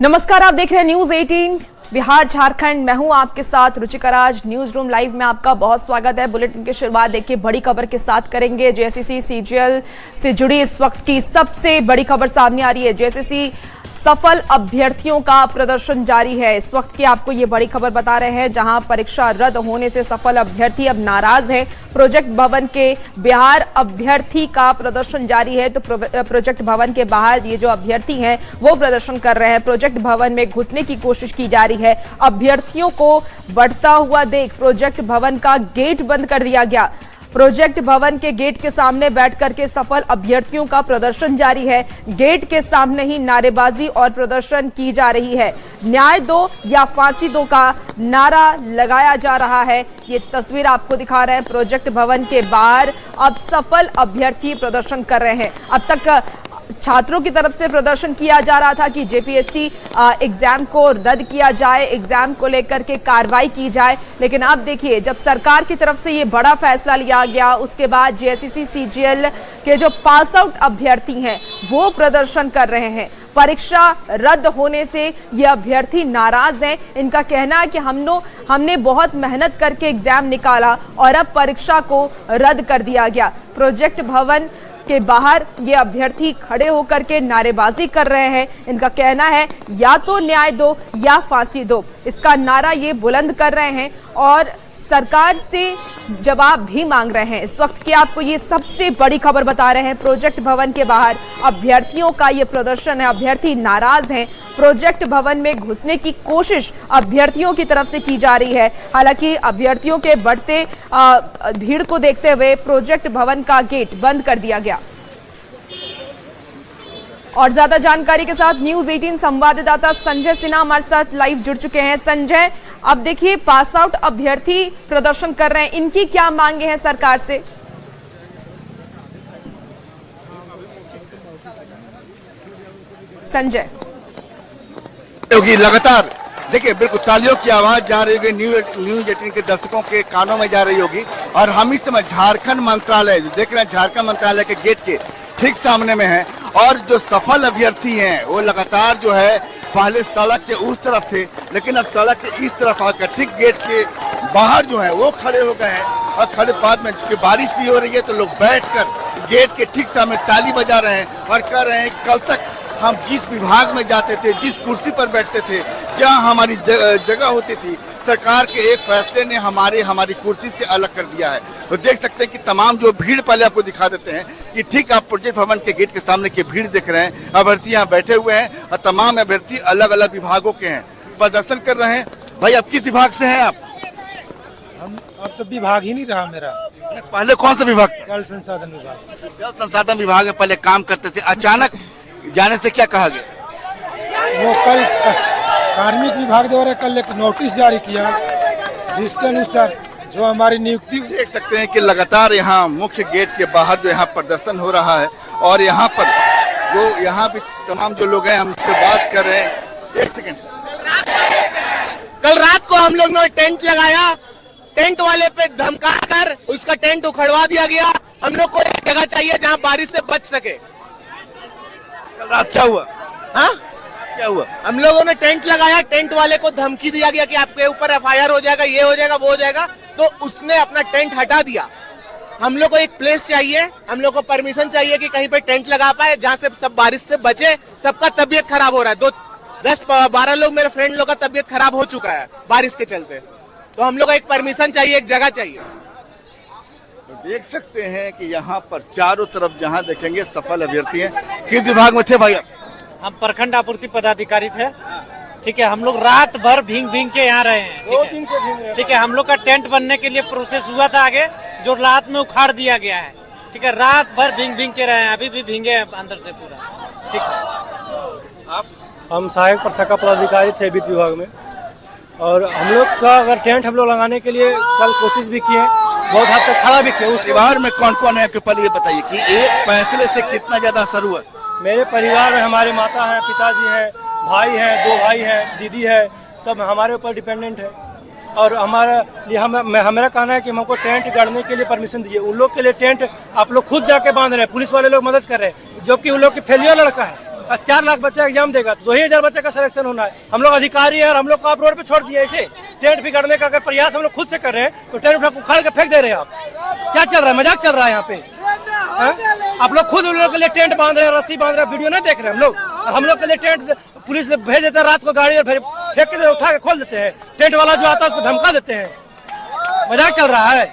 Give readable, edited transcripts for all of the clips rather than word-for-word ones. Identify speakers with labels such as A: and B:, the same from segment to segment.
A: नमस्कार, आप देख रहे हैं न्यूज 18 बिहार झारखंड। मैं हूं आपके साथ रुचिका राज। न्यूज रूम लाइव में आपका बहुत स्वागत है। बुलेटिन की शुरुआत देखिए बड़ी खबर के साथ करेंगे। जेएसएससी सीजीएल से जुड़ी इस वक्त की सबसे बड़ी खबर सामने आ रही है। जेएसएससी सफल अभ्यर्थियों का प्रदर्शन जारी है। इस वक्त की आपको ये बड़ी खबर बता रहे हैं, जहां परीक्षा रद्द होने से सफल अभ्यर्थी अब नाराज है। प्रोजेक्ट भवन के बाहर अभ्यर्थी का प्रदर्शन जारी है। तो प्रोजेक्ट भवन के बाहर ये जो अभ्यर्थी हैं वो प्रदर्शन कर रहे हैं। प्रोजेक्ट भवन में घुसने की कोशिश की जा रही है। अभ्यर्थियों को बढ़ता हुआ देख प्रोजेक्ट भवन का गेट बंद कर दिया गया। प्रोजेक्ट भवन के गेट के सामने बैठ करके सफल अभ्यर्थियों का प्रदर्शन जारी है। गेट के सामने ही नारेबाजी और प्रदर्शन की जा रही है। न्याय दो या फांसी दो का नारा लगाया जा रहा है। ये तस्वीर आपको दिखा रहे हैं। प्रोजेक्ट भवन के बाहर अब सफल अभ्यर्थी प्रदर्शन कर रहे हैं। अब तक छात्रों की तरफ से प्रदर्शन किया जा रहा था कि जेपीएससी एग्जाम को रद्द किया जाए, एग्जाम को लेकर के कार्रवाई की जाए। लेकिन अब देखिए, जब सरकार की तरफ से ये बड़ा फैसला लिया गया, उसके बाद जेएसएससी सीजीएल के जो पास आउट अभ्यर्थी हैं वो प्रदर्शन कर रहे हैं। परीक्षा रद्द होने से ये अभ्यर्थी नाराज हैं। इनका कहना है कि हमने बहुत मेहनत करके एग्जाम निकाला और अब परीक्षा को रद्द कर दिया गया। प्रोजेक्ट भवन के बाहर ये अभ्यर्थी खड़े होकर के नारेबाजी कर रहे हैं। इनका कहना है या तो न्याय दो या फांसी दो, इसका नारा ये बुलंद कर रहे हैं और सरकार से जवाब भी मांग रहे हैं। इस वक्त की आपको ये सबसे बड़ी खबर बता रहे हैं। प्रोजेक्ट भवन के बाहर अभ्यर्थियों का ये प्रदर्शन है। अभ्यर्थी नाराज हैं। प्रोजेक्ट भवन में घुसने की कोशिश अभ्यर्थियों की तरफ से की जा रही है। हालांकि अभ्यर्थियों के बढ़ते भीड़ को देखते हुए प्रोजेक्ट भवन का गेट बंद कर दिया गया। और ज्यादा जानकारी के साथ न्यूज 18 संवाददाता संजय सिन्हा हमारे साथ लाइव जुड़ चुके हैं। संजय, अब देखिए पास आउट अभ्यर्थी प्रदर्शन कर रहे हैं, इनकी क्या मांगे हैं सरकार से? संजय,
B: क्योंकि लगातार देखिए बिल्कुल तालियों की आवाज जा रही होगी, न्यूज 18 के दर्शकों के कानों में जा रही होगी। और हम इस समय झारखंड मंत्रालय देख रहे हैं, झारखंड मंत्रालय के गेट के ठीक सामने में है। और जो सफल अभ्यर्थी हैं वो लगातार जो है पहले सड़क के उस तरफ थे, लेकिन अब सड़क के इस तरफ आकर ठीक गेट के बाहर जो है वो खड़े हो गए हैं। और खड़े बाद में चूंकि बारिश भी हो रही है तो लोग बैठकर गेट के ठीक सामने ताली बजा रहे हैं और कह रहे हैं कल तक हम जिस विभाग में जाते थे, जिस कुर्सी पर बैठते थे, जहां हमारी जगह होती थी, सरकार के एक फैसले ने हमारी कुर्सी से अलग कर दिया है। तो देख सकते हैं कि तमाम जो भीड़, पहले आपको दिखा देते हैं कि ठीक आप प्रोजेक्ट भवन के गेट के सामने की भीड़ देख रहे हैं। अभ्यर्थी यहाँ बैठे हुए हैं और तमाम अभ्यर्थी अलग अलग विभागों के हैं, प्रदर्शन कर रहे हैं। भाई, आप किस विभाग से हैं? आप?
C: हम अब तो विभाग ही नहीं रहा मेरा।
B: पहले कौन सा विभाग?
C: जल संसाधन विभाग।
B: जल संसाधन विभाग में पहले काम करते थे, अचानक जाने से क्या कहा गया?
C: वो कल कार्मिक विभाग द्वारा कल एक नोटिस जारी किया, जिसके अनुसार जो हमारी नियुक्ति।
B: देख सकते हैं कि लगातार यहाँ मुख्य गेट के बाहर जो यहाँ प्रदर्शन हो रहा है और यहाँ पर जो यहाँ भी तमाम जो लोग हैं हमसे बात कर रहे हैं। एक सेकंड,
D: कल रात को हम लोग ने टेंट लगाया, टेंट वाले पे धमका कर उसका टेंट उखड़वा दिया गया। हम लोग को एक जगह चाहिए जहाँ बारिश से बच सके।
B: कल रात क्या हुआ?
D: हाँ,
B: क्या हुआ?
D: हम लोगों ने टेंट लगाया, टेंट वाले को धमकी दिया गया कि आपके ऊपर एफआईआर हो जाएगा, ये हो जाएगा, वो हो जाएगा। तो उसने अपना टेंट हटा दिया। हम लोग को एक प्लेस चाहिए, हम लोग को परमिशन चाहिए कि कहीं पे टेंट लगा पाए जहाँ से सब बारिश से बचे। सबका तबीयत खराब हो रहा है। 10-12 लोग, मेरे फ्रेंड लोग का तबीयत खराब हो चुका है बारिश के चलते। तो हम लोग को एक परमिशन चाहिए, एक जगह चाहिए।
B: तो देख सकते हैं कि यहाँ पर चारों तरफ जहाँ देखेंगे सफल अभ्यर्थी हैं। किस विभाग में थे भाई?
E: हम प्रखंड आपूर्ति पदाधिकारी थे। ठीक है, हम लोग रात भर भींग के यहाँ रहे हैं।
C: 2 दिन से भीग रहे।
E: ठीक है, हम लोग का टेंट बनने के लिए प्रोसेस हुआ था आगे, जो रात में उखाड़ दिया गया है। ठीक है, रात भर भींग के रहे हैं, अभी भी भींगे हैं अंदर से पूरा। ठीक है,
B: आप?
C: हम सहायक प्रशाखा पदाधिकारी थे वित्त विभाग में, और हम लोग का अगर टेंट हम लोग लगाने के लिए कल कोशिश भी किए, बहुत हद तक खड़ा भी किया। उस
B: परिवार में कौन कौन है? पहले ये बताइए कि एक फैसले से कितना ज्यादा असर हुआ?
C: मेरे परिवार में हमारे माता है, पिताजी है, भाई है, 2 भाई है, दीदी है, सब हमारे ऊपर डिपेंडेंट है। और हमारा कहना है कि हमको टेंट गाड़ने के लिए परमिशन दीजिए। उन लोग के लिए टेंट आप लोग खुद जाके बांध रहे हैं, पुलिस वाले लोग मदद कर रहे हैं, जबकि उन लोग की फेलियर लड़का है। 4 लाख बच्चा एग्जाम देगा तो 2,000 बच्चे का सिलेक्शन होना है। हम लोग अधिकारी हैं और हम लोग को आप रोड पे छोड़ दिए ऐसे। टेंट बिगाड़ने का अगर प्रयास हम लोग खुद से कर रहे हैं तो टेंट उखाड़ के फेंक दे रहे हैं आप। क्या चल रहा है, मजाक चल रहा है यहाँ पे? आप लोग खुद उन लोगों के लिए टेंट बांध रहे हैं, रस्सी बांध रहे हैं, वीडियो नहीं देख रहे हैं हम लोग। और हम लोग के लिए टेंट पुलिस भेज देते हैं रात को, गाड़ी और फेंक के उठा के खोल देते हैं। टेंट वाला जो आता है उसको धमका देते हैं। मजाक चल रहा है।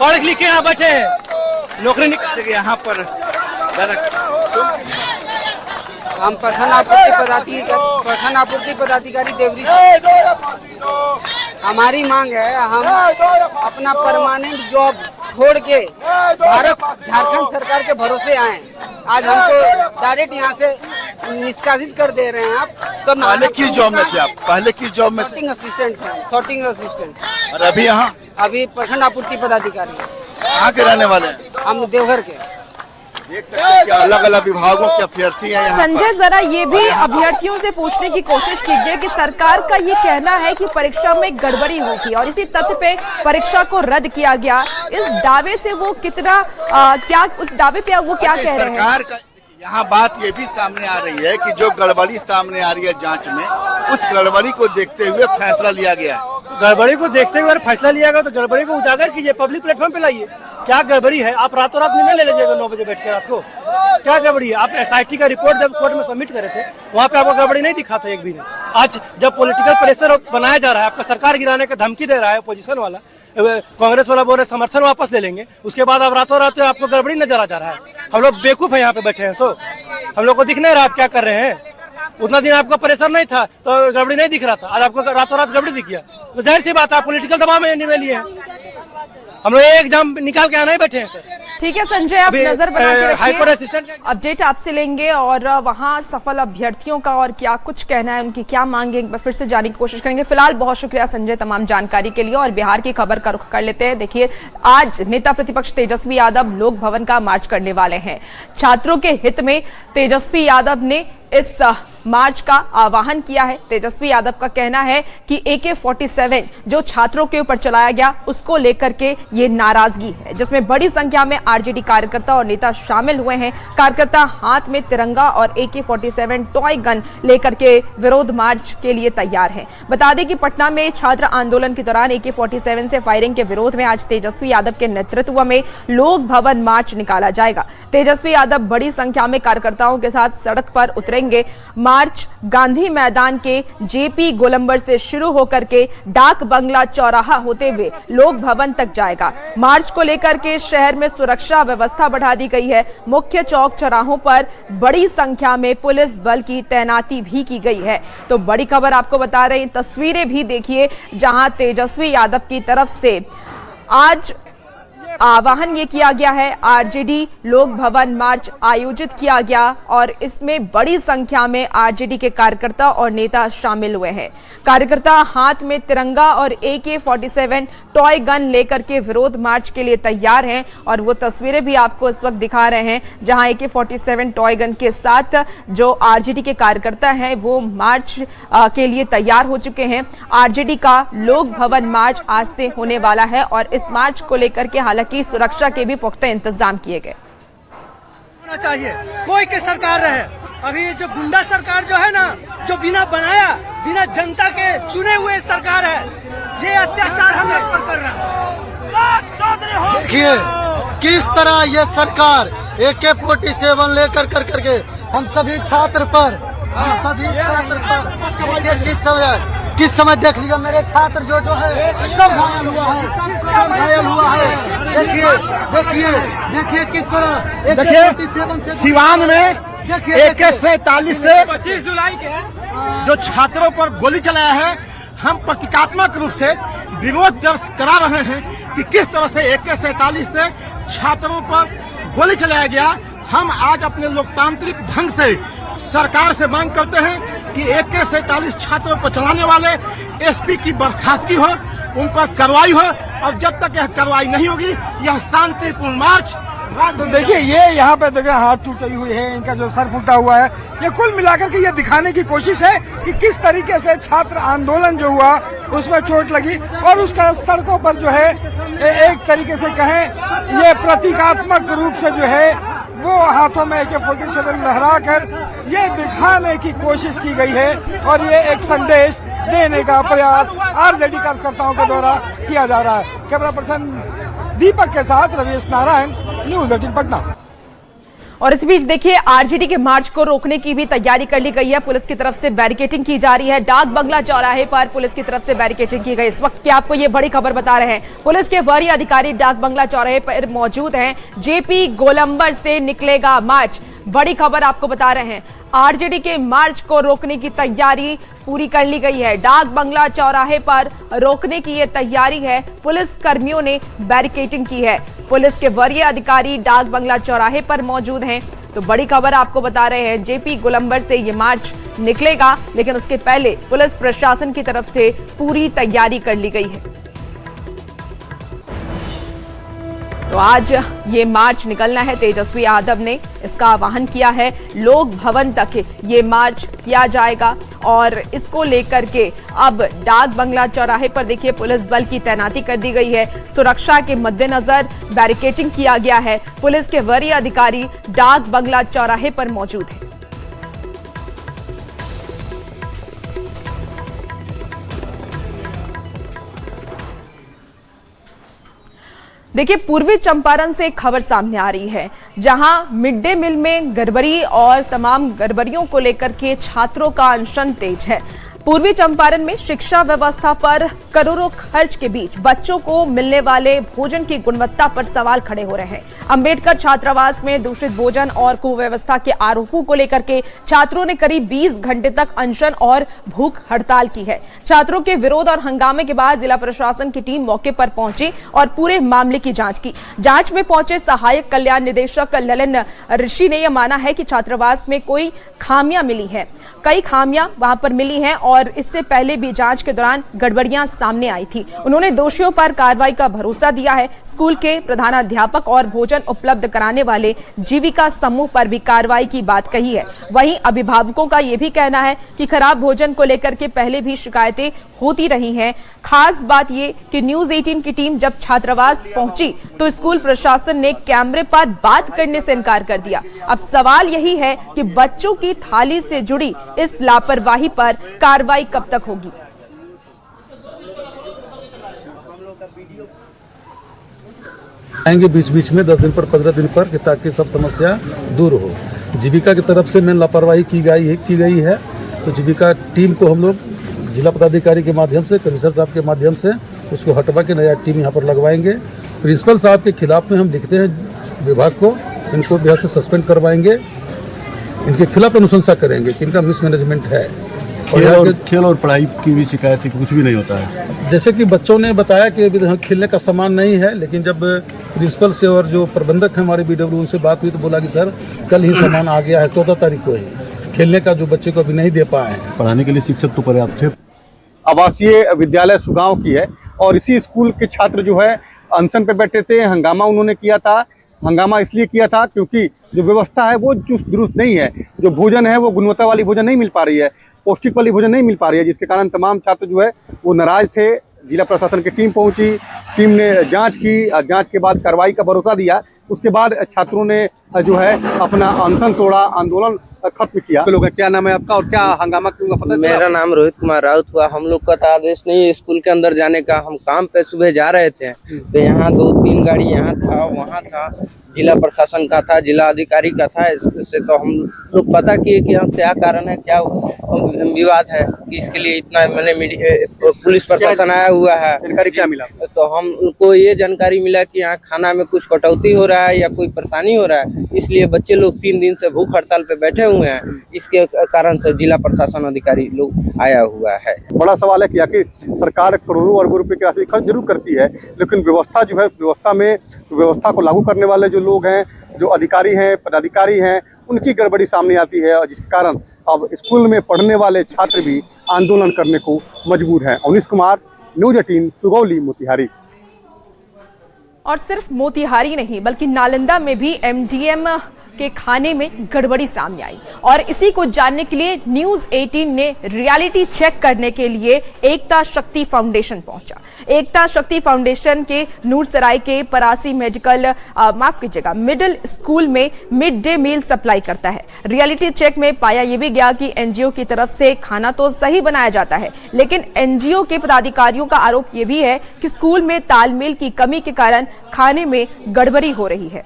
C: पढ़ लिख के यहाँ बैठे हैं, नौकरी निकलते यहाँ पर
F: हम प्रधान आपूर्ति पदाधिकारी देवरी से हमारी मांग है, हम अपना परमानेंट जॉब छोड़ के झारखंड सरकार के भरोसे आए। आज हमको डायरेक्ट यहाँ से निष्कासित कर दे रहे हैं आप। तो
B: पहले किस जॉब में थे आप? पहले किस जॉब में?
F: सॉर्टिंग असिस्टेंट थे, सॉर्टिंग असिस्टेंट।
B: और अभी यहाँ?
F: अभी प्रखंड आपूर्ति पदाधिकारी।
B: कहाँ के रहने वाले हैं?
F: हम देवघर के।
B: देख सकते हैं कि अलग-अलग विभागों के अभ्यर्थी हैं यहाँ।
A: संजय, जरा ये भी अभ्यर्थियों से पूछने की कोशिश कीजिए कि सरकार का ये कहना है कि परीक्षा में गड़बड़ी हुई थी और इसी तथ्य पे परीक्षा को रद्द किया गया। इस दावे से वो कितना क्या उस दावे पे वो क्या कह रहे हैं?
B: सरकार का यहाँ बात ये भी सामने आ रही है कि जो गड़बड़ी सामने आ रही है जांच में, उस गड़बड़ी को देखते हुए फैसला लिया गया है।
C: गड़बड़ी को देखते हुए फैसला लिया गया तो गड़बड़ी को उजागर कीजिए, पब्लिक प्लेटफॉर्म पे लाइए। क्या गड़बड़ी है? आप रातों रात निर्णय ले लीजिएगा 9 बजे बैठ के रात को। क्या गड़बड़ी है? आप SIT का रिपोर्ट जब कोर्ट में सबमिट करे थे वहाँ पे आपको गड़बड़ी नहीं दिखा था एक भी नहीं। आज जब पॉलिटिकल प्रेशर बनाया जा रहा है, आपका सरकार गिराने का धमकी दे रहा है अपोजिशन वाला, कांग्रेस वाला बोल रहे समर्थन वापस ले लेंगे, उसके बाद आप रातों रात आपको गड़बड़ी नजर आ जा रहा है। हम लोग बेवकूफ है यहाँ पे बैठे हैं। सो हम लोग को दिख नहीं रहा आप क्या कर रहे हैं। उतना दिन आपका प्रेशर नहीं था तो गड़बड़ी नहीं दिख रहा था, आज आपको रातों रात गड़बड़ी दिख गया तो जाहिर सी बात है आप पॉलिटिकल दबाव में निर्णय लिए हैं। हम लोग एग्जाम निकाल के नहीं बैठे हैं सर।
A: ठीक है संजय, आप नजर बना के
C: हाइपर
A: रखिए।
C: असिस्टेंट
A: अपडेट आपसे लेंगे और वहां सफल अभ्यर्थियों का और क्या कुछ कहना है, उनकी क्या मांगे, एक बार फिर से जानने की कोशिश करेंगे। फिलहाल बहुत शुक्रिया संजय तमाम जानकारी के लिए। और बिहार की खबर का रुख कर लेते हैं। देखिए, आज नेता प्रतिपक्ष तेजस्वी यादव लोक भवन का मार्च करने वाले हैं। छात्रों के हित में तेजस्वी यादव ने इस मार्च का आह्वान किया है। तेजस्वी यादव का कहना है कि AK-47 जो छात्रों के ऊपर चलाया गया उसको लेकर के ये नाराजगी है, जिसमें बड़ी संख्या में RJD कार्यकर्ता और नेता शामिल हुए हैं। कार्यकर्ता हाथ में तिरंगा और AK-47 टॉय गन लेकर के विरोध मार्च के लिए तैयार हैं। बता दें कि पटना में छात्र आंदोलन के दौरान AK-47 से फायरिंग के विरोध में आज तेजस्वी यादव के नेतृत्व में लोक भवन मार्च निकाला जाएगा। तेजस्वी यादव बड़ी संख्या में कार्यकर्ताओं के साथ सड़क पर उतरेंगे। मार्च गांधी मैदान के JP गोलंबर से शुरू होकर के डाक बंगला चौराहा होते हुए लोक भवन तक जाएगा। मार्च को लेकर के शहर में सुरक्षा व्यवस्था बढ़ा दी गई है। मुख्य चौक चौराहों पर बड़ी संख्या में पुलिस बल की तैनाती भी की गई है। तो बड़ी खबर आपको बता रहे हैं, तस्वीरें भी देखिए जहां तेजस्वी यादव की तरफ से आज आह्वान ये किया गया है। RJD लोक भवन मार्च आयोजित किया गया और इसमें बड़ी संख्या में RJD के कार्यकर्ता और नेता शामिल हुए हैं। कार्यकर्ता हाथ में तिरंगा और AK-47 टॉय गन लेकर के विरोध मार्च के लिए तैयार हैं और वो तस्वीरें भी आपको इस वक्त दिखा रहे हैं जहां AK-47 टॉय गन के साथ जो RJD के कार्यकर्ता हैं वो मार्च के लिए तैयार हो चुके हैं। RJD का लोक भवन मार्च आज से होने वाला है और इस मार्च को लेकर के हालांकि सुरक्षा के भी पुख्ता इंतजाम किए गए।
G: होना चाहिए कोई के सरकार रहे। अभी जो गुंडा सरकार जो है ना, जो बिना बनाया बिना जनता के चुने हुए सरकार है, ये अत्याचार हम लोग पर कर रहा है। देखिए किस तरह ये सरकार AK-47 लेकर करके हम सभी छात्र पर किस समय देख लीजिए मेरे छात्र जो है सब घायल हुआ है। देखिए किस तरह
H: देखिए सिवान में AK-47 से 25 जुलाई के जो छात्रों पर गोली चलाया है, हम प्रतीकात्मक रूप से विरोध दर्ज करा रहे हैं कि किस तरह से AK-47 से छात्रों पर गोली चलाया गया। हम आज अपने लोकतांत्रिक ढंग से सरकार से मांग करते हैं कि AK-47 छात्रों पर चलाने वाले SP की बर्खास्तगी हो, उन पर कार्रवाई हो और जब तक यह कार्रवाई नहीं होगी यह शांतिपूर्ण मार्च। तो देखिए ये यहाँ पे देखिए हाथ टूटी हुई है, इनका जो सर फूटा हुआ है, ये कुल मिलाकर के ये दिखाने की कोशिश है कि किस तरीके से छात्र आंदोलन जो हुआ उसमें चोट लगी और उसका सड़कों पर जो है एक तरीके से कहें ये प्रतीकात्मक रूप से जो है वो हाथों में AK-47 लहरा कर ये दिखाने की कोशिश की गई है और ये एक संदेश देने का प्रयास आरजेडी कार्यकर्ताओं के द्वारा किया जा रहा है। कैमरा पर्सन दीपक के साथ रवीश नारायण, न्यूज़ 18 पटना।
A: और इस बीच देखिए आरजेडी के मार्च को रोकने की भी तैयारी कर ली गई है। पुलिस की तरफ से बैरिकेडिंग की जा रही है। डाक बंगला चौराहे पर पुलिस की तरफ से बैरिकेडिंग की गई। इस वक्त की आपको ये बड़ी खबर बता रहे हैं, पुलिस के वरीय अधिकारी डाक बंगला चौराहे पर मौजूद हैं। जेपी गोलंबर से निकलेगा मार्च, बड़ी खबर आपको बता रहे हैं। आरजेडी के मार्च को रोकने की तैयारी पूरी कर ली गई है। डाक बंगला चौराहे पर रोकने की ये तैयारी है। पुलिस कर्मियों ने बैरिकेडिंग की है। पुलिस के वरीय अधिकारी डाक बंगला चौराहे पर मौजूद हैं। तो बड़ी खबर आपको बता रहे हैं, जेपी गोलंबर से ये मार्च निकलेगा, लेकिन उसके पहले पुलिस प्रशासन की तरफ से पूरी तैयारी कर ली गई है। तो आज ये मार्च निकलना है। तेजस्वी यादव ने इसका आह्वान किया है। लोक भवन तक ये मार्च किया जाएगा और इसको लेकर के अब डाक बंगला चौराहे पर देखिए पुलिस बल की तैनाती कर दी गई है। सुरक्षा के मद्देनजर बैरिकेडिंग किया गया है। पुलिस के वरीय अधिकारी डाक बंगला चौराहे पर मौजूद है। देखिए पूर्वी चंपारण से एक खबर सामने आ रही है, जहां मिड डे मील में गड़बड़ी और तमाम गड़बड़ियों को लेकर के छात्रों का अनशन तेज है। पूर्वी चंपारण में शिक्षा व्यवस्था पर करोड़ों खर्च के बीच बच्चों को मिलने वाले भोजन की गुणवत्ता पर सवाल खड़े हो रहे हैं। अंबेडकर छात्रावास में दूषित भोजन और कुव्यवस्था के आरोपों को लेकर के छात्रों ने करीब 20 घंटे तक अनशन और भूख हड़ताल की है। छात्रों के विरोध और हंगामे के बाद जिला प्रशासन की टीम मौके पर पहुंची और पूरे मामले की जांच की। जांच में पहुंचे सहायक कल्याण निदेशक ललिन ऋषि ने यह माना है कि छात्रावास में कोई खामियां मिली है, कई खामियां वहां पर मिली हैं और इससे पहले भी जांच के दौरान गड़बड़ियां सामने आई थी। उन्होंने दोषियों पर कार्रवाई का भरोसा दिया है। स्कूल के प्रधानाध्यापक और भोजन उपलब्ध कराने वाले जीविका समूह पर भी कार्रवाई की बात कही है। वहीं अभिभावकों का यह भी कहना है कि खराब भोजन को लेकर के पहले भी शिकायतें होती रही हैं। खास बात ये कि न्यूज़ 18 की टीम जब छात्रावास पहुंची तो स्कूल प्रशासन ने कैमरे पर बात करने से इनकार कर दिया। अब सवाल यही है कि बच्चों की थाली से जुड़ी इस लापरवाही पर कार्रवाई कब तक होगी।
I: आएंगे बीच बीच में 10 दिन पर 15 दिन पर कि ताकि सब समस्या दूर हो। जीविका की तरफ से मेन लापरवाही की गई है। तो जीविका टीम को हम लोग जिला पदाधिकारी के माध्यम से, कमिश्नर साहब के माध्यम से उसको हटवा के नया टीम यहाँ पर लगवाएंगे। प्रिंसिपल साहब के खिलाफ में हम लिखते हैं विभाग को, इनको यहाँ से सस्पेंड करवाएंगे, इनके खिलाफ अनुशंसा करेंगे कि इनका मिसमैनेजमेंट है।
J: खेल और पढ़ाई की भी शिकायत है कि कुछ भी नहीं होता है।
I: जैसे कि बच्चों ने बताया कि अभी खेलने का सामान नहीं है, लेकिन जब प्रिंसिपल से और जो प्रबंधक है हमारे BW उनसे बात हुई तो बोला कि सर कल ही सामान आ गया है, 14 तारीख को ही खेलने का जो बच्चे को अभी नहीं दे पाए हैं।
J: पढ़ाने के लिए शिक्षक तो पर्याप्त थे।
K: आवासीय विद्यालय सुगांव की है और इसी स्कूल के छात्र जो है अनशन पे बैठे थे। हंगामा उन्होंने किया था। हंगामा इसलिए किया था क्योंकि जो व्यवस्था है वो चुस्त दुरुस्त नहीं है। जो भोजन है वो गुणवत्ता वाली भोजन नहीं मिल पा रही है, पौष्टिक वाली भोजन नहीं मिल पा रही है, जिसके कारण तमाम छात्र जो है वो नाराज थे। जिला प्रशासन की टीम पहुंची, टीम ने जांच की, जांच के बाद कार्रवाई का भरोसा दिया। उसके बाद छात्रों ने जो है अपना अनशन तोड़ा, आंदोलन खत्म किया। तो लोग क्या नाम है आपका और क्या हंगामा क्यों पता?
L: मेरा नाम रोहित कुमार राउत हुआ। हम लोग का तो आदेश नहीं है स्कूल के अंदर जाने का। हम काम पे सुबह जा रहे थे तो यहाँ 2-3 गाड़ी यहाँ था, वहाँ था, जिला प्रशासन का था, जिला अधिकारी का था। इससे तो हम लोग पता किए कि हम क्या कारण है, क्या विवाद है कि इसके लिए इतना मैंने पुलिस प्रशासन आया हुआ है।
K: जानकारी क्या मिला?
L: तो हमको ये जानकारी मिला कि यहाँ खाना में कुछ कटौती हो रहा है या कोई परेशानी हो रहा है, इसलिए बच्चे लोग 3 दिन से भूख हड़ताल पे बैठे हुए हैं। इसके कारण से जिला प्रशासन अधिकारी लोग आया हुआ है।
K: बड़ा सवाल है कि आखिर सरकार करोड़ों अरबों रुपए की राशि खर्च जरूर करती है, लेकिन व्यवस्था जो है, व्यवस्था को लागू करने वाले जो लोग हैं, जो अधिकारी हैं, पदाधिकारी हैं, उनकी गड़बड़ी सामने आती है और जिसके कारण अब स्कूल में पढ़ने वाले छात्र भी आंदोलन करने को मजबूर हैं। अवनीश कुमार, न्यूज़ 18, सुगौली, मोतिहारी।
A: और सिर्फ मोतिहारी नहीं बल्कि नालंदा में भी MDM के खाने में गड़बड़ी सामने आई और इसी को जानने के लिए न्यूज़ 18 ने रियलिटी चेक करने के लिए एकता शक्ति फाउंडेशन पहुंचा। एकता शक्ति फाउंडेशन के नूरसराय के परासी मिडिल स्कूल में मिड डे मील सप्लाई करता है। रियलिटी चेक में पाया यह भी गया कि एनजीओ की तरफ से खाना तो सही बनाया जाता है, लेकिन एनजीओ के पदाधिकारियों का आरोप यह भी है कि स्कूल में तालमेल की कमी के कारण खाने में गड़बड़ी हो रही है।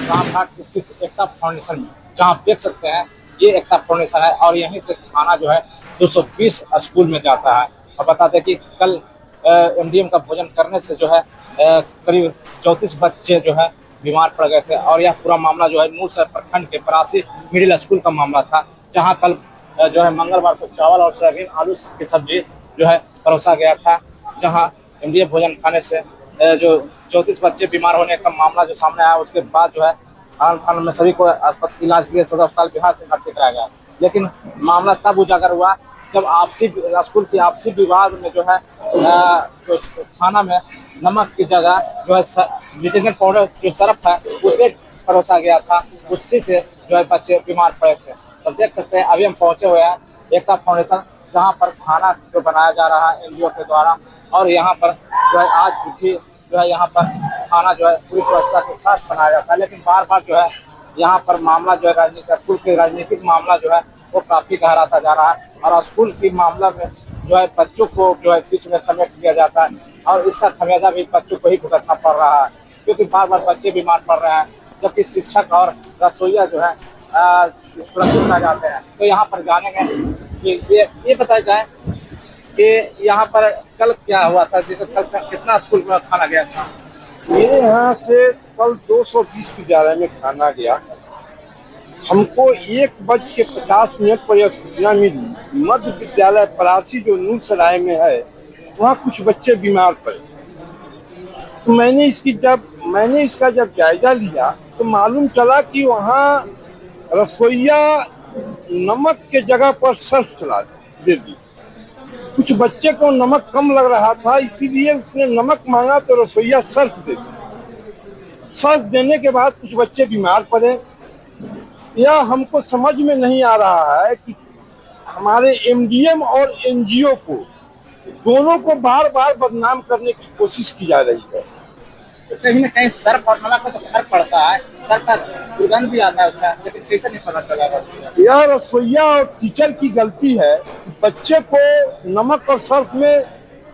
M: रामघाट स्थित एकता फाउंडेशन में जहाँ आप देख सकते हैं ये एकता फाउंडेशन है और यहीं से खाना जो है 220 स्कूल में जाता है। और बता दें कि कल एमडीएम का भोजन करने से जो है करीब 34 बच्चे जो है बीमार पड़ गए थे और यह पूरा मामला जो है नूरसराय प्रखंड के परासी मिडिल स्कूल का मामला था, जहां कल जो है मंगलवार को चावल और सोयाबीन आलू की सब्जी जो है परोसा गया था, जहां एमडीएम भोजन खाने से जो 34 बच्चे बीमार होने का मामला जो सामने आया। उसके बाद जो है हाल में सभी को अस्पताल इलाज के लिए सदर अस्पताल बिहार से भर्ती कराया गया, लेकिन मामला तब उजागर हुआ जब स्कूल की आपसी विवाद में जो है जो खाना में नमक की जगह जो है डिटर्जेंट पाउडर जो सर्फ है उसे परोसा गया था, उससे से जो है बच्चे बीमार पड़े थे। तो देख सकते हैं अभी हम पहुंचे हुए हैं एकता फाउंडेशन, जहां पर खाना जो बनाया जा रहा है एनजीओ के द्वारा, और यहाँ पर जो है आज भी जो है यहाँ पर खाना जो है पूरी व्यवस्था के साथ बनाया जाता है, लेकिन बार बार जो है यहाँ पर मामला जो है राजनीतिक स्कूल के राजनीतिक मामला जो है वो काफी गहराता जा रहा है और स्कूल की मामला में जो है बच्चों को जो है बीच में समेट दिया जाता है और इसका खमियाजा भी बच्चों को ही भुगतना पड़ रहा है, क्योंकि बार बार बच्चे बीमार पड़ रहे हैं, जबकि शिक्षक और रसोइया जो है सुरक्षित रह जाते हैं। तो यहाँ पर जानेंगे कि ये बताया जाए कि यहाँ पर कल क्या हुआ था, जैसे कल कितना स्कूल में खाना गया था?
J: मेरे यहाँ से कल 220 की ग्यारह में खाना गया। हमको 1:50 पर यह सूचना मिली मध्य विद्यालय परासी जो नूरसराय में है वहाँ कुछ बच्चे बीमार पड़े। तो मैंने इसका जब जायजा लिया तो मालूम चला कि वहाँ रसोइया नमक के जगह पर सर्फ चला दे दी। कुछ बच्चे को नमक कम लग रहा था, इसीलिए उसने नमक मांगा तो रसोइया सर्फ दे दी। सर्फ देने के बाद कुछ बच्चे बीमार पड़े। यह हमको समझ में नहीं आ रहा है कि हमारे एमडीएम और एनजीओ को दोनों को बार बार बदनाम करने की कोशिश की जा रही है।
M: तो कहीं ना कहीं सर्फ और नमक का तो फर्क पड़ता है, सर्फ का दुर्गंध भी आता है उसका, लेकिन कैसे नहीं पता चला?
J: यह रसोइया और टीचर की गलती है। बच्चे को नमक और सर्फ में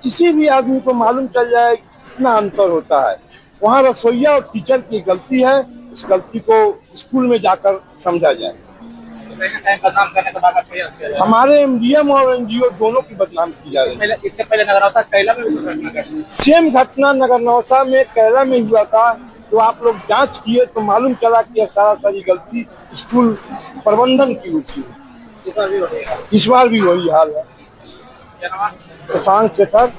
J: किसी भी आदमी को मालूम चल जाए कितना अंतर होता है। वहाँ रसोइया और टीचर की गलती है, इस गलती को स्कूल में जाकर समझा जाए।
M: बदनाम करने का बात
J: हमारे एमडीएम और एनजीओ दोनों की बदनाम की जा रही है।
M: इससे पहले नगरनौसा कैला में भी
J: सेम घटना नगरनौसा में कैला में हुआ था। तो आप लोग जांच किए तो मालूम चला कि यह सारी गलती स्कूल प्रबंधन की हुई थी। इस बार भी वही हाल है। प्रशांत शेखर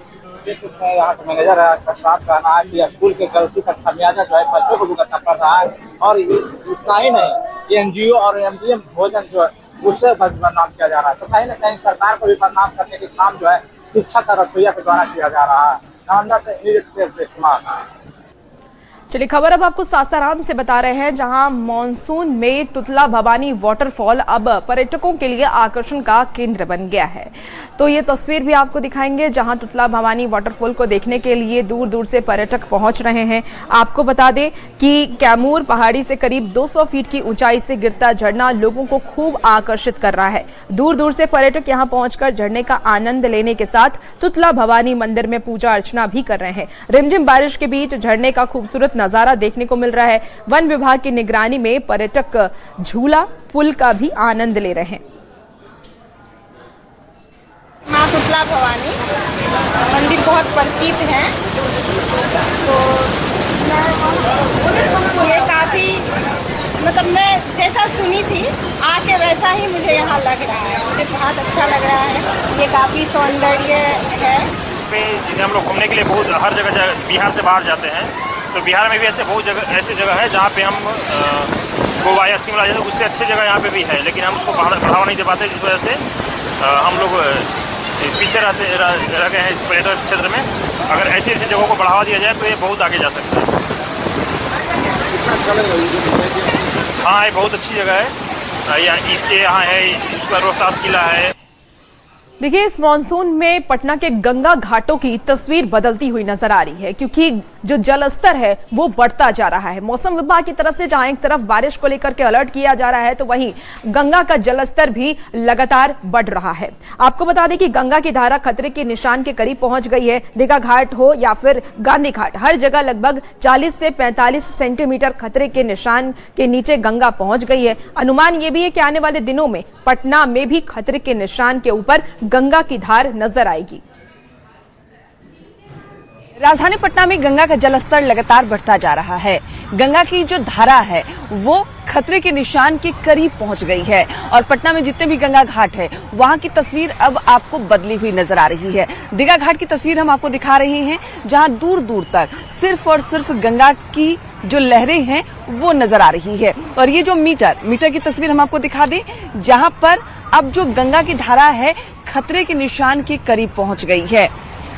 M: यहाँ के मैनेजर है, साफ कहना है कि स्कूल के गलती का खमियाजा जो है बच्चों को भुगतना पड़ रहा है और इतना ही नहीं एनजीओ और एमडीएम भोजन जो है उससे बदनाम किया जा रहा है। तो कहीं ना कहीं सरकार को भी बदनाम करने के काम जो है शिक्षक और रसोइया के द्वारा किया जा रहा है। नालंदा से
A: चलिए खबर अब आपको सासाराम से बता रहे हैं, जहां मॉनसून में तुतला भवानी वाटरफॉल अब पर्यटकों के लिए आकर्षण का केंद्र बन गया है। तो ये तस्वीर भी आपको दिखाएंगे जहां तुतला भवानी वाटरफॉल को देखने के लिए दूर दूर से पर्यटक पहुंच रहे हैं। आपको बता दें कि कैमूर पहाड़ी से करीब 200 फीट की ऊंचाई से गिरता झरना लोगों को खूब आकर्षित कर रहा है। दूर दूर से पर्यटक यहां पहुंचकर झरने का आनंद लेने के साथ तुतला भवानी मंदिर में पूजा अर्चना भी कर रहे हैं। रिमझिम बारिश के बीच झरने का खूबसूरत नजारा देखने को मिल रहा है। वन विभाग की निगरानी में पर्यटक झूला पुल का भी आनंद ले रहे हैं।
N: माँ तुतला भवानी मंदिर बहुत प्रसिद्ध है, तो ये काफी मतलब मैं जैसा सुनी थी आके वैसा ही मुझे यहाँ लग रहा है। मुझे बहुत अच्छा लग रहा है। ये काफी सौंदर्य है।
O: हम लोग घूमने के लिए बहुत हर जगह बिहार से बाहर जाते हैं, तो बिहार में भी ऐसे जगह है जहाँ पे हम गोवा या शिमला जैसे उससे अच्छी जगह यहाँ पे भी है, लेकिन हम उसको बढ़ावा नहीं दे पाते, जिस वजह से हम लोग पीछे रह गए हैं पर्यटन क्षेत्र में। अगर ऐसी जगहों को बढ़ावा दिया जाए तो ये बहुत आगे जा सकता है। हाँ, ये बहुत अच्छी जगह है। यहाँ है उसका रोहतास किला है।
A: देखिए, इस मॉनसून में पटना के गंगा घाटों की तस्वीर बदलती हुई नजर आ रही है, क्योंकि जो जलस्तर है वो बढ़ता जा रहा है। मौसम विभाग की तरफ से जहां एक तरफ बारिश को लेकर के अलर्ट किया जा रहा है, तो वहीं गंगा का जलस्तर भी लगातार बढ़ रहा है। आपको बता दें कि गंगा की धारा खतरे के निशान के करीब पहुंच गई है। दीघा घाट हो या फिर गांधी घाट, हर जगह लगभग 40 से 45 सेंटीमीटर खतरे के निशान के नीचे गंगा पहुंच गई है। अनुमान ये भी है कि आने वाले दिनों में पटना में भी खतरे के निशान के ऊपर गंगा की धार नजर आएगी।
P: राजधानी पटना में गंगा का जलस्तर लगातार बढ़ता जा रहा है। गंगा की जो धारा है वो खतरे के निशान के करीब पहुंच गई है और पटना में जितने भी गंगा घाट है वहां की तस्वीर अब आपको बदली हुई नजर आ रही है। दीघा घाट की तस्वीर हम आपको दिखा रहे हैं, जहां दूर दूर तक सिर्फ और सिर्फ गंगा की जो लहरें हैं वो नजर आ रही है। और ये जो मीटर की तस्वीर हम आपको दिखा दें, जहां पर अब जो गंगा की धारा है खतरे के निशान के करीब पहुंच गई है।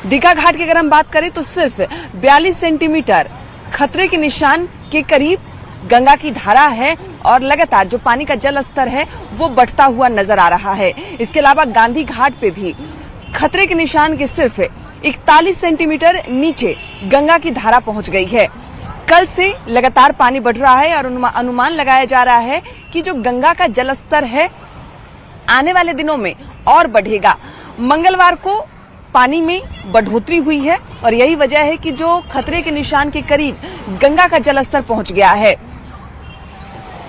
P: दीघा घाट की अगर हम बात करें तो सिर्फ 42 सेंटीमीटर खतरे के निशान के करीब गंगा की धारा है और लगातार जो पानी का जल स्तर है वो बढ़ता हुआ नजर आ रहा है। इसके अलावा गांधी घाट पे भी खतरे के निशान के सिर्फ 41 सेंटीमीटर नीचे गंगा की धारा पहुंच गई है। कल से लगातार पानी बढ़ रहा है और अनुमान लगाया जा रहा है कि जो गंगा का जलस्तर है आने वाले दिनों में और बढ़ेगा। मंगलवार को पानी में बढ़ोतरी हुई है और यही वजह है कि जो खतरे के निशान के करीब गंगा का जलस्तर पहुंच गया है।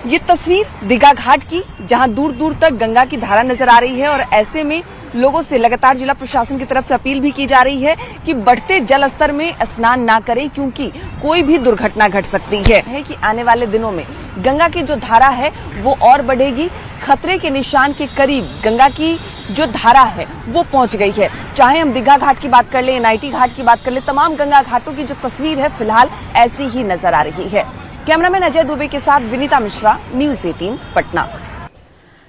P: ये तस्वीर दीघा घाट की, जहां दूर दूर तक गंगा की धारा नजर आ रही है और ऐसे में लोगों से लगातार जिला प्रशासन की तरफ से अपील भी की जा रही है कि बढ़ते जल स्तर में स्नान ना करें, क्योंकि कोई भी दुर्घटना घट सकती है कि आने वाले दिनों में गंगा की जो धारा है वो और बढ़ेगी। खतरे के निशान के करीब गंगा की जो धारा है वो पहुंच गई है। चाहे हम दीघा घाट की बात कर ले, एनआईटी घाट की बात कर ले, तमाम गंगा घाटों की जो तस्वीर है फिलहाल ऐसी ही नजर आ रही है। कैमरामैन अजय दुबे के साथ विनीता मिश्रा, न्यूज़ 18 पटना।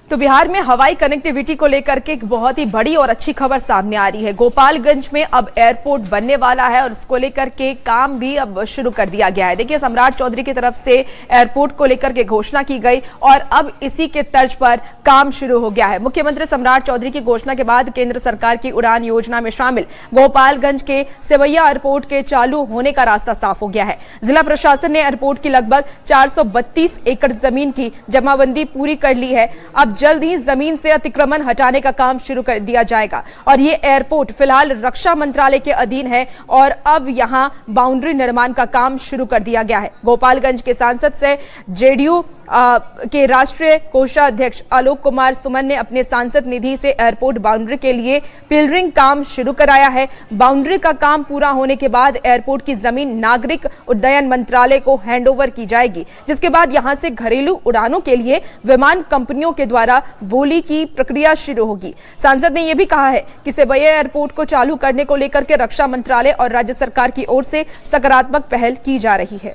A: तो बिहार में हवाई कनेक्टिविटी को लेकर के एक बहुत ही बड़ी और अच्छी खबर सामने आ रही है। गोपालगंज में अब एयरपोर्ट बनने वाला है और इसको लेकर के काम भी अब शुरू कर दिया गया है। देखिए, सम्राट चौधरी की तरफ से एयरपोर्ट को लेकर के घोषणा की गई और अब इसी के तर्ज पर काम शुरू हो गया है। मुख्यमंत्री सम्राट चौधरी की घोषणा के बाद केंद्र सरकार की उड़ान योजना में शामिल गोपालगंज के सेवैया एयरपोर्ट के चालू होने का रास्ता साफ हो गया है। जिला प्रशासन ने एयरपोर्ट की लगभग 432 एकड़ जमीन की जमाबंदी पूरी कर ली है। अब जल्द ही जमीन से अतिक्रमण हटाने का काम शुरू कर दिया जाएगा और ये एयरपोर्ट फिलहाल रक्षा मंत्रालय के अधीन है और अब यहां बाउंड्री निर्माण का काम शुरू कर दिया गया है। गोपालगंज के सांसद से जेडीयू के राष्ट्रीय कोषाध्यक्ष आलोक कुमार सुमन ने अपने सांसद निधि से एयरपोर्ट बाउंड्री के लिए पिलरिंग काम शुरू कराया है। बाउंड्री का काम पूरा होने के बाद एयरपोर्ट की जमीन नागरिक उड्डयन मंत्रालय को हैंडओवर की जाएगी, जिसके बाद यहां से घरेलू उड़ानों के लिए विमान कंपनियों के द्वारा बोली की प्रक्रिया शुरू होगी। सांसद ने यह भी कहा है कि सेवैया एयरपोर्ट को चालू करने को लेकर के रक्षा मंत्रालय और राज्य सरकार की ओर से सकारात्मक पहल की जा रही है।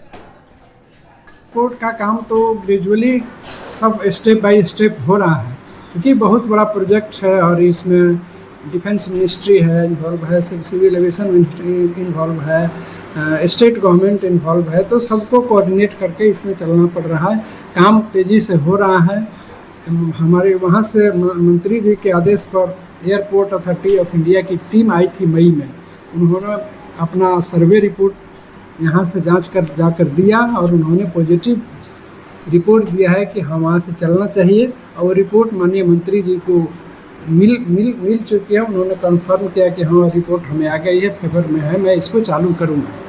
Q: एयरपोर्ट का काम तो ग्रेजुअली सब स्टेप बाय स्टेप हो रहा है, क्योंकि बहुत बड़ा प्रोजेक्ट है और इसमें डिफेंस मिनिस्ट्री है इन्वॉल्व है, सिविल एविएशन मिनिस्ट्री इन्वॉल्व है, स्टेट गवर्नमेंट इन्वॉल्व है, तो सबको कोऑर्डिनेट करके इसमें चलना पड़ रहा है। काम तेज़ी से हो रहा है। हमारे वहाँ से मंत्री जी के आदेश पर एयरपोर्ट अथॉरिटी ऑफ इंडिया की टीम आई थी मई में। उन्होंने अपना सर्वे रिपोर्ट यहाँ से जाकर दिया और उन्होंने पॉजिटिव रिपोर्ट दिया है कि हम वहाँ से चलना चाहिए और रिपोर्ट माननीय मंत्री जी को मिल चुकी है। उन्होंने कंफर्म किया कि हाँ, रिपोर्ट हमें आ गई है, फेवर में है, मैं इसको चालू करूँगा।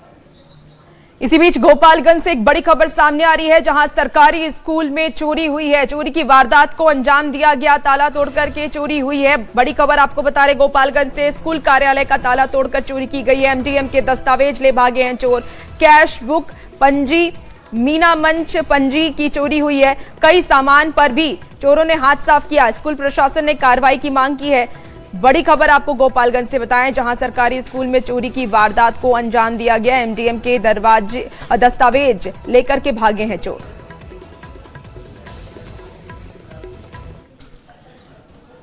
A: इसी बीच गोपालगंज से एक बड़ी खबर सामने आ रही है, जहां सरकारी स्कूल में चोरी हुई है। चोरी की वारदात को अंजाम दिया गया, ताला तोड़कर के चोरी हुई है। बड़ी खबर आपको बता रहे, गोपालगंज से स्कूल कार्यालय का ताला तोड़कर चोरी की गई है। एमडीएम के दस्तावेज ले भागे हैं चोर। कैश बुक, पंजी, मीना मंच पंजी की चोरी हुई है। कई सामान पर भी चोरों ने हाथ साफ किया। स्कूल प्रशासन ने कार्रवाई की मांग की है। बड़ी खबर आपको गोपालगंज से बताएं, जहां सरकारी स्कूल में चोरी की वारदात को अंजाम दिया गया। एमडीएम के दस्तावेज लेकर के भागे हैं चोर।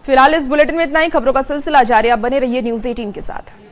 A: फिलहाल इस बुलेटिन में इतना ही। खबरों का सिलसिला जारी, आप बने रहिए न्यूज़ 18 के साथ।